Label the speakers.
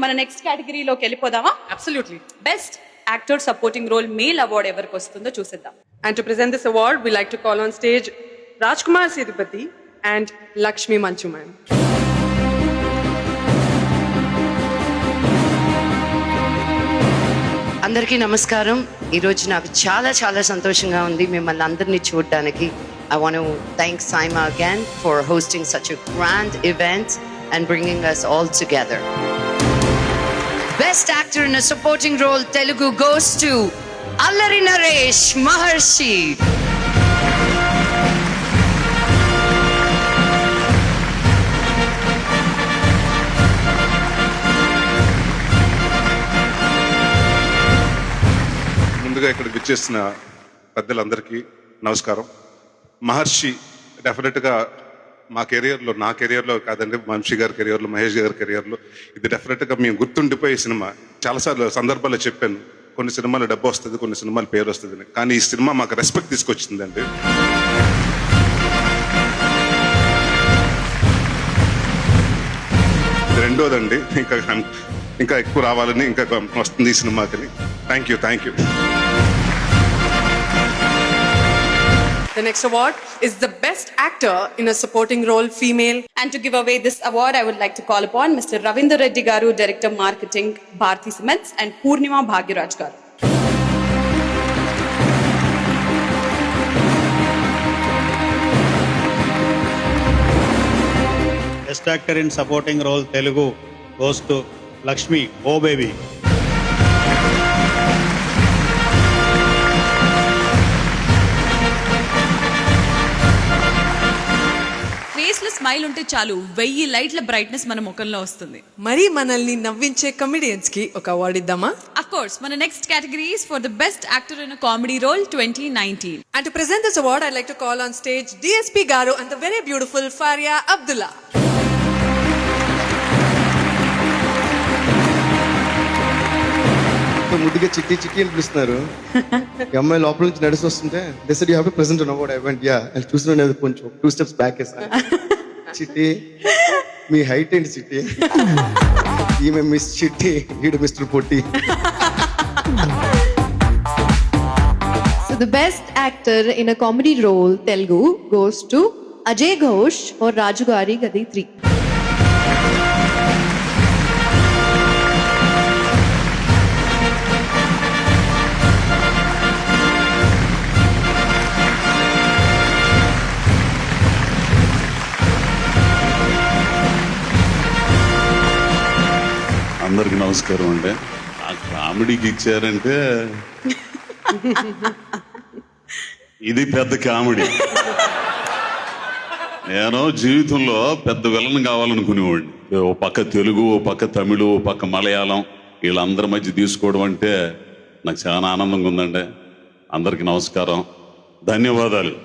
Speaker 1: మన నెక్స్ట్ కేటగిరీలోకి వెళ్ళిపోదామా?
Speaker 2: Absolutely.
Speaker 1: Best actor supporting role male award ఎవరికి వస్తుందో చూసేద్దాం.
Speaker 2: And to present this award, we like to call on stage Rajkumar Sethupathi and Lakshmi Manchu ma'am.
Speaker 3: అందరికీ నమస్కారం. ఈరోజు నాకు చాలా సంతోషంగా ఉంది మిమ్మల్ని అందరినీ చూడడానికి. I want to thank Saima again for hosting such a grand event and bringing us all together. Best actor in a supporting role Telugu goes to Allari Naresh Maharshi.
Speaker 4: ముందుగా ఇక్కడికి వచ్చేసిన పెద్దలందరికీ నమస్కారం. మహర్షి డెఫినెట్గా మా కెరియర్లో, నా కెరియర్లో కాదండి, వంశీ గారి కెరియర్లో, మహేష్ గారి కెరియర్లో ఇది డెఫినెట్గా మేము గుర్తుండిపోయే సినిమా. చాలాసార్లు సందర్భాల్లో చెప్పాను, కొన్ని సినిమాలు డబ్బు వస్తుంది, కొన్ని సినిమాలు పేరు వస్తుంది, కానీ ఈ సినిమా మాకు రెస్పెక్ట్ తీసుకొచ్చిందండి. రెండోదండి, ఇంకా ఎక్కువ రావాలని, ఇంకా వస్తుంది ఈ సినిమాకి. Thank you.
Speaker 2: The next award is the best actor in a supporting role female.
Speaker 1: And to give away this award, I would like to call upon Mr. Ravindra Reddy Garu, Director Marketing, Bharti Cements, and Purnima Bhagyaraj Garu.
Speaker 5: Best actor in supporting role Telugu goes to Lakshmi, oh baby.
Speaker 6: Face లో smile ఉంటే చాలు, 1000 లైట్ల brightness మన ముఖంలో వస్తుంది.
Speaker 2: మరి మనల్ని నవ్వించే comedians కి ఒక అవార్డు ఇద్దామా?
Speaker 6: Of course, మన next category is for the best actor in a comedy role 2019.
Speaker 2: And to present this award, I'd like to call on stage DSP Garu and the very beautiful Faria Abdullah.
Speaker 7: ముద్దుగా చిట్టి అని పిలుస్తున్నారు. ఈ అమ్మాయి లోపల నుంచి నడిచి వస్తుంటే they said you have to present an award. I went yeah అని చూస్తున్నాను, కొంచెం 2 steps బ్యాక్ వేసాను. చిట్టి మీ హైట్ ఏంటి చిట్టి? ఈమె మిస్ చిట్టి, ఈడు mister Potti.
Speaker 8: So the best actor in a comedy role Telugu goes to Ajay Ghosh or Rajugari Gadi 3.
Speaker 9: అందరికి నమస్కారం అండి. ఆ కామెడీకి ఇచ్చారంటే ఇది పెద్ద కామెడీ. నేను జీవితంలో పెద్ద విలన్ కావాలనుకునేవాడిని. ఓ పక్క తెలుగు, ఓ పక్క తమిళు, ఓ పక్క మలయాళం, వీళ్ళందరి మధ్య తీసుకోవడం అంటే నాకు చాలా ఆనందంగా ఉందండి. అందరికి నమస్కారం, ధన్యవాదాలు.